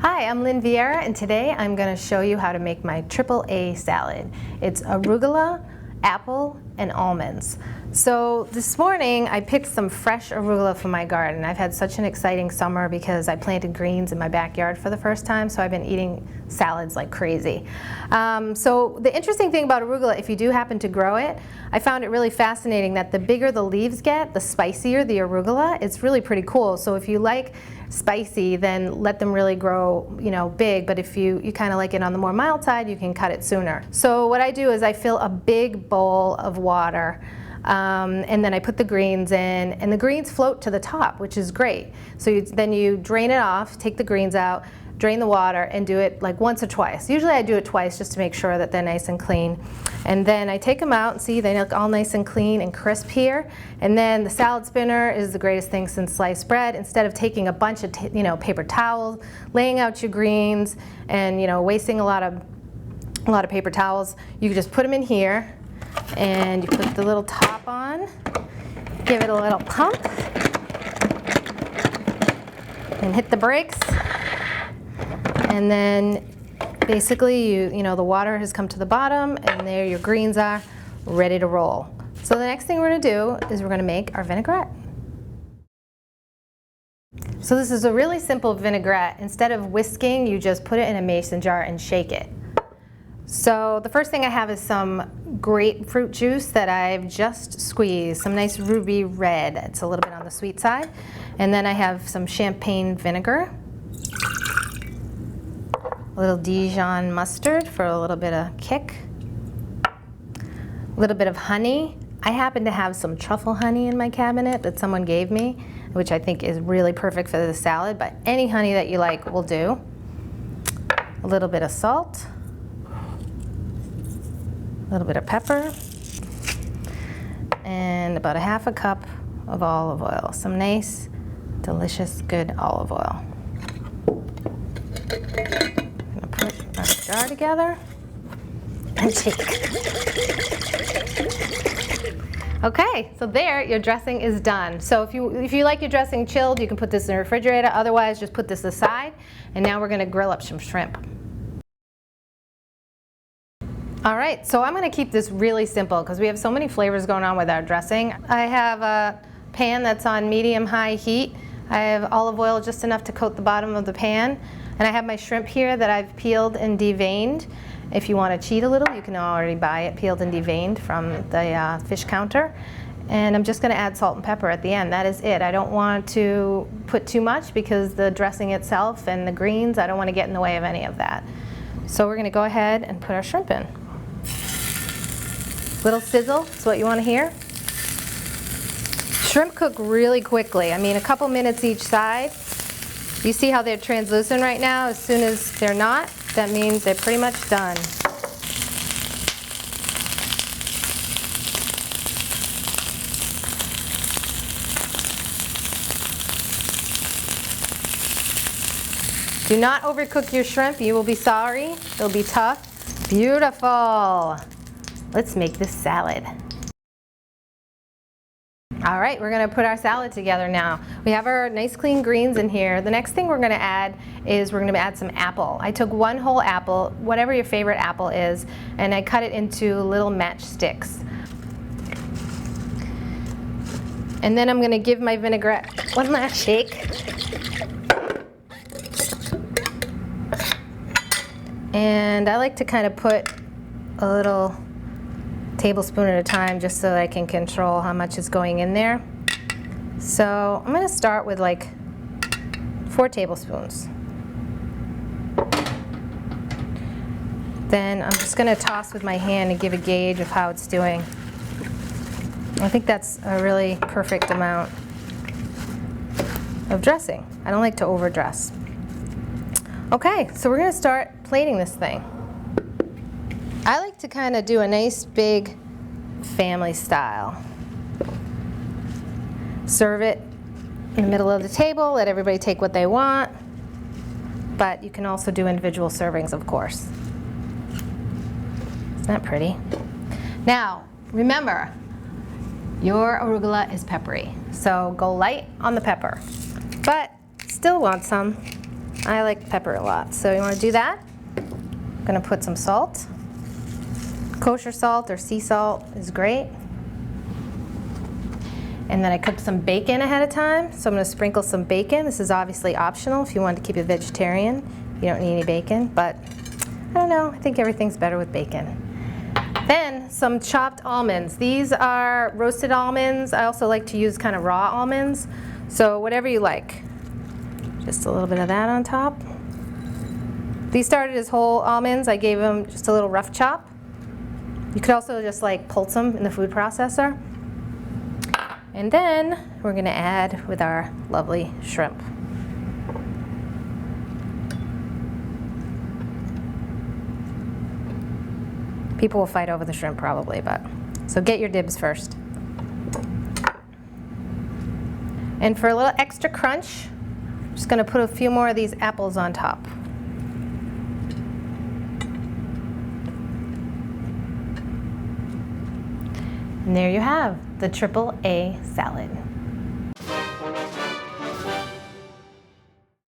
Hi, I'm Lynn Vieira, and today I'm going to show you how to make my AAA salad. It's arugula, apple, and almonds. So this morning I picked some fresh arugula from my garden. I've had such an exciting summer because I planted greens in my backyard for the first time, so I've been eating salads like crazy. So the interesting thing about arugula, if you do happen to grow it, I found it really fascinating that the bigger the leaves get, the spicier the arugula. It's really pretty cool. So if you like spicy, then let them really grow, big, but if you kind of like it on the more mild side, you can cut it sooner. So what I do is I fill a big bowl of water, and then I put the greens in, and the greens float to the top, which is great. So then you drain it off, take the greens out, drain the water, and do it like once or twice. Usually I do it twice just to make sure that they're nice and clean. And then I take them out and see they look all nice and clean and crisp here. And then the salad spinner is the greatest thing since sliced bread. Instead of taking a bunch of paper towels, laying out your greens, and wasting a lot of paper towels, you can just put them in here, and you put the little top on, give it a little pump, and hit the brakes. And then basically the water has come to the bottom, and there your greens are ready to roll. So the next thing we're going to do is we're going to make our vinaigrette. So this is a really simple vinaigrette. Instead of whisking, you just put it in a mason jar and shake it. So the first thing I have is some grapefruit juice that I've just squeezed, some nice ruby red. It's a little bit on the sweet side. And then I have some champagne vinegar, a little Dijon mustard for a little bit of kick, a little bit of honey. I happen to have some truffle honey in my cabinet that someone gave me, which I think is really perfect for the salad, but any honey that you like will do. A little bit of salt, a little bit of pepper, and about a half a cup of olive oil. Some nice, delicious, good olive oil. I'm gonna put our jar together and shake. Okay, so there, your dressing is done. So if you like your dressing chilled, you can put this in the refrigerator. Otherwise, just put this aside. And now we're gonna grill up some shrimp. All right, so I'm going to keep this really simple because we have so many flavors going on with our dressing. I have a pan that's on medium-high heat. I have olive oil just enough to coat the bottom of the pan. And I have my shrimp here that I've peeled and deveined. If you want to cheat a little, you can already buy it peeled and deveined from the fish counter. And I'm just going to add salt and pepper at the end. That is it. I don't want to put too much because the dressing itself and the greens, I don't want to get in the way of any of that. So we're going to go ahead and put our shrimp in. Little sizzle is what you want to hear. Shrimp cook really quickly. I mean, a couple minutes each side. You see how they're translucent right now? As soon as they're not, that means they're pretty much done. Do not overcook your shrimp. You will be sorry. It'll be tough. Beautiful. Let's make this salad. All right, we're gonna put our salad together now. We have our nice clean greens in here. The next thing we're gonna add is we're gonna add some apple. I took one whole apple, whatever your favorite apple is, and I cut it into little matchsticks. And then I'm gonna give my vinaigrette one last shake. And I like to kind of put a little tablespoon at a time just so that I can control how much is going in there. So I'm going to start with like 4 tablespoons. Then I'm just going to toss with my hand and give a gauge of how it's doing. I think that's a really perfect amount of dressing. I don't like to overdress. Okay, so we're going to start plating this thing. I like to kind of do a nice big family style. Serve it in the middle of the table, let everybody take what they want, but you can also do individual servings, of course. Isn't that pretty? Now, remember, your arugula is peppery, so go light on the pepper, but still want some. I like pepper a lot, so you want to do that. I'm gonna put some salt. Kosher salt or sea salt is great. And then I cooked some bacon ahead of time, so I'm gonna sprinkle some bacon. This is obviously optional if you want to keep it vegetarian. You don't need any bacon, but I don't know, I think everything's better with bacon. Then some chopped almonds. These are roasted almonds. I also like to use kind of raw almonds, so whatever you like. Just a little bit of that on top. These started as whole almonds. I gave them just a little rough chop. You could also just like pulse them in the food processor. And then we're gonna add with our lovely shrimp. People will fight over the shrimp probably, but so get your dibs first. And for a little extra crunch, I'm just gonna put a few more of these apples on top. And there you have the triple A salad.